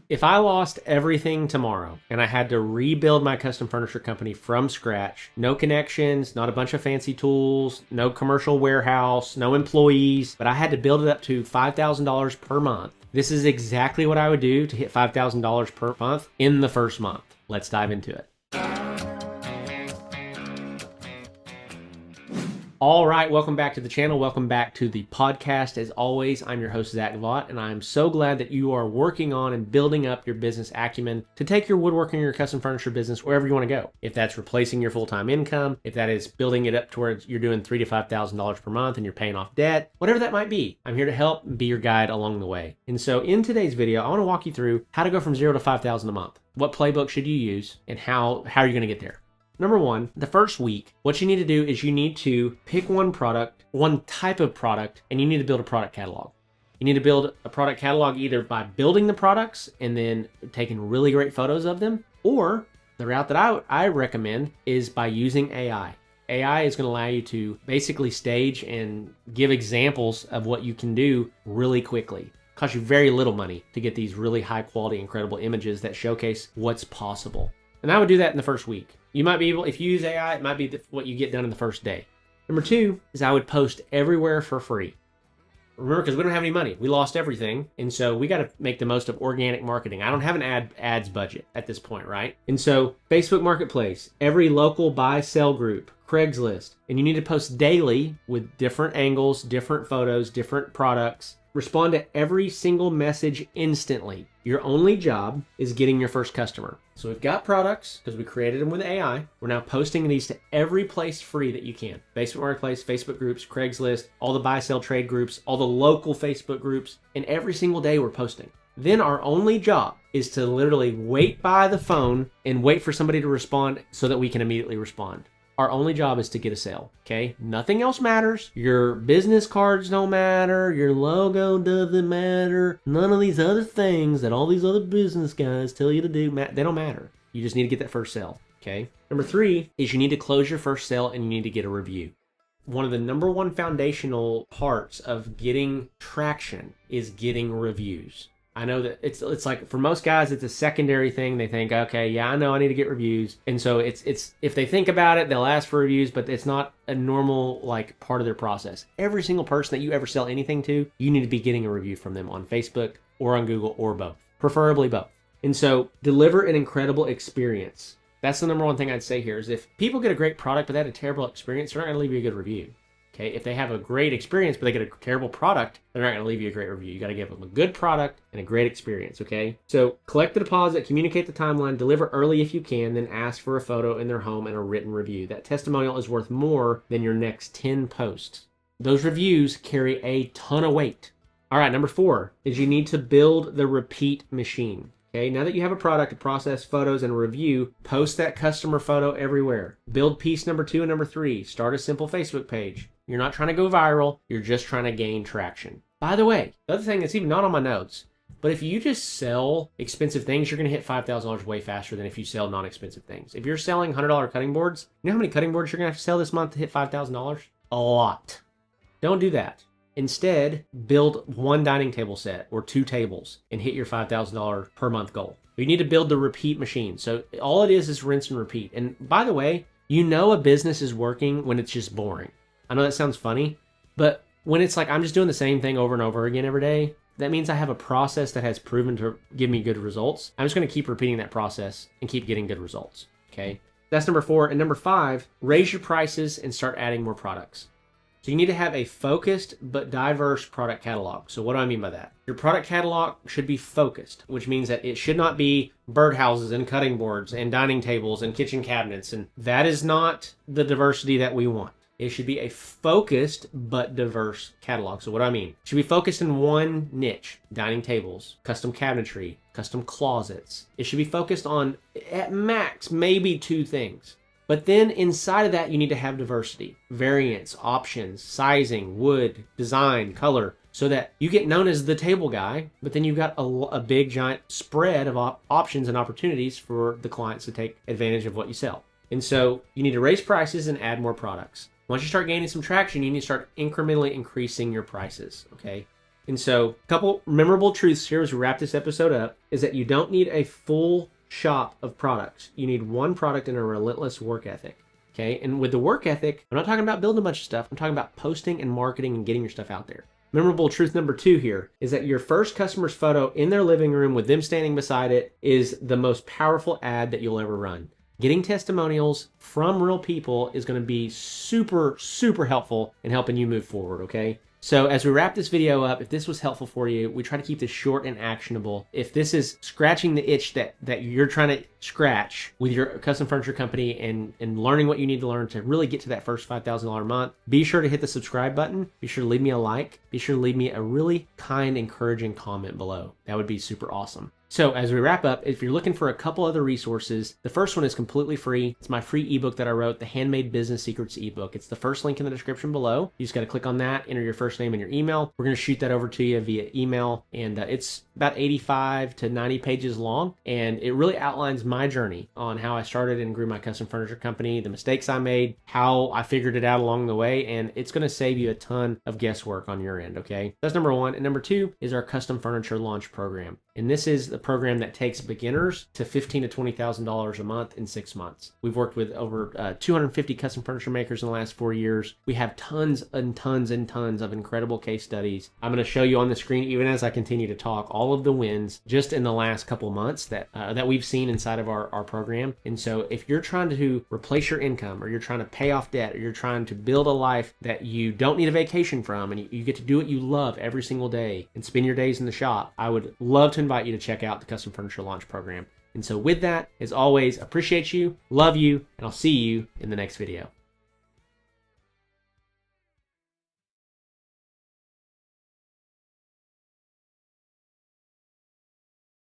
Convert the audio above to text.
If I lost everything tomorrow and I had to rebuild my custom furniture company from scratch, no connections, not a bunch of fancy tools, no commercial warehouse, no employees, but I had to build it up to $5,000 per month, this is exactly what I would do to hit $5,000 per month in the first month. Let's dive into it. All right, welcome back to the channel. Welcome back to the podcast. As always, I'm your host, Zach Vaught, and I'm so glad that you are working on and building up your business acumen to take your woodworking or your custom furniture business wherever you want to go. If that's replacing your full-time income, if that is building it up to where you're doing $3,000 to $5,000 per month and you're paying off debt, whatever that might be, I'm here to help and be your guide along the way. And so in today's video, I want to walk you through how to go from $0 to $5,000 a month. What playbook should you use and how are you going to get there? Number one, the first week, what you need to do is you need to pick one product, one type of product, and you need to build a product catalog. You need to build a product catalog either by building the products and then taking really great photos of them, or the route that I recommend is by using AI. AI is going to allow you to basically stage and give examples of what you can do really quickly. It costs you very little money to get these really high quality, incredible images that showcase what's possible. And I would do that in the first week. You might be able, if you use AI, it might be what you get done in the first day. Number two is I would post everywhere for free. Remember, because we don't have any money. We lost everything. And so we got to make the most of organic marketing. I don't have an ads budget at this point, right? And so Facebook Marketplace, every local buy sell group, Craigslist, and you need to post daily with different angles, different photos, different products. Respond to every single message instantly. Your only job is getting your first customer. So we've got products because we created them with AI. We're now posting these to every place free that you can. Facebook Marketplace, Facebook groups, Craigslist, all the buy, sell, trade groups, all the local Facebook groups, and every single day we're posting. Then our only job is to literally wait by the phone and wait for somebody to respond so that we can immediately respond. Our only job is to get a sale, okay? Nothing else matters. Your business cards don't matter. Your logo doesn't matter. None of these other things that all these other business guys tell you to do, they don't matter. You just need to get that first sale, okay? Number three is you need to close your first sale and you need to get a review. One of the number one foundational parts of getting traction is getting reviews. I know that it's like for most guys, it's a secondary thing. They think, okay, yeah, I know I need to get reviews. And so it's if they think about it, they'll ask for reviews, but it's not a normal like part of their process. Every single person that you ever sell anything to, you need to be getting a review from them on Facebook or on Google or both, preferably both. And so deliver an incredible experience. That's the number one thing I'd say here is if people get a great product, but they had a terrible experience, they're not going to leave you a good review. Okay, if they have a great experience, but they get a terrible product, they're not going to leave you a great review. You got to give them a good product and a great experience, okay? So collect the deposit, communicate the timeline, deliver early if you can, then ask for a photo in their home and a written review. That testimonial is worth more than your next 10 posts. Those reviews carry a ton of weight. All right, number four is you need to build the repeat machine. Okay, now that you have a product, a process, photos, and a review, post that customer photo everywhere. Build piece number two and number three. Start a simple Facebook page. You're not trying to go viral. You're just trying to gain traction. By the way, the other thing that's even not on my notes, but if you just sell expensive things, you're going to hit $5,000 way faster than if you sell non-expensive things. If you're selling $100 cutting boards, you know how many cutting boards you're going to have to sell this month to hit $5,000? A lot. Don't do that. Instead, build one dining table set or two tables and hit your $5,000 per month goal. You need to build the repeat machine. So all it is rinse and repeat. And by the way, you know a business is working when it's just boring. I know that sounds funny, but when it's like I'm just doing the same thing over and over again every day, that means I have a process that has proven to give me good results. I'm just going to keep repeating that process and keep getting good results. Okay, that's number four. And number five, raise your prices and start adding more products. So you need to have a focused but diverse product catalog. So what do I mean by that? Your product catalog should be focused, which means that it should not be birdhouses and cutting boards and dining tables and kitchen cabinets. And that is not the diversity that we want. It should be a focused but diverse catalog. So what do I mean? It should be focused in one niche: dining tables, custom cabinetry, custom closets. It should be focused on, at max, maybe two things. But then inside of that, you need to have diversity, variants, options, sizing, wood, design, color, so that you get known as the table guy, but then you've got a big giant spread of options and opportunities for the clients to take advantage of what you sell. And so you need to raise prices and add more products. Once you start gaining some traction, you need to start incrementally increasing your prices, okay? And so a couple memorable truths here as we wrap this episode up is that you don't need a full shop of products. You need one product and a relentless work ethic. Okay. And with the work ethic, I'm not talking about building a bunch of stuff. I'm talking about posting and marketing and getting your stuff out there. Memorable truth number 2 here is that your first customer's photo in their living room with them standing beside it is the most powerful ad that you'll ever run. Getting testimonials from real people is going to be super, super helpful in helping you move forward, okay? So as we wrap this video up, if this was helpful for you, we try to keep this short and actionable. If this is scratching the itch that you're trying to scratch with your custom furniture company and learning what you need to learn to really get to that first $5,000 a month, be sure to hit the subscribe button. Be sure to leave me a like. Be sure to leave me a really kind, encouraging comment below. That would be super awesome. So as we wrap up, if you're looking for a couple other resources, the first one is completely free. It's my free ebook that I wrote, the Handmade Business Secrets ebook. It's the first link in the description below. You just got to click on that, enter your first name and your email. We're going to shoot that over to you via email. And it's about 85 to 90 pages long. And it really outlines my journey on how I started and grew my custom furniture company, the mistakes I made, how I figured it out along the way. And it's going to save you a ton of guesswork on your end, okay? That's number 1. And number 2 is our custom furniture launch program. And this is the program that takes beginners to $15,000 to $20,000 a month in 6 months. We've worked with over 250 custom furniture makers in the last 4 years. We have tons and tons and tons of incredible case studies. I'm going to show you on the screen, even as I continue to talk, all of the wins just in the last couple months that we've seen inside of our program. And so if you're trying to replace your income, or you're trying to pay off debt, or you're trying to build a life that you don't need a vacation from, and you get to do what you love every single day and spend your days in the shop, I would love to invite you to check out the Custom Furniture Launch Program. And so with that, as always, appreciate you, love you, and I'll see you in the next video.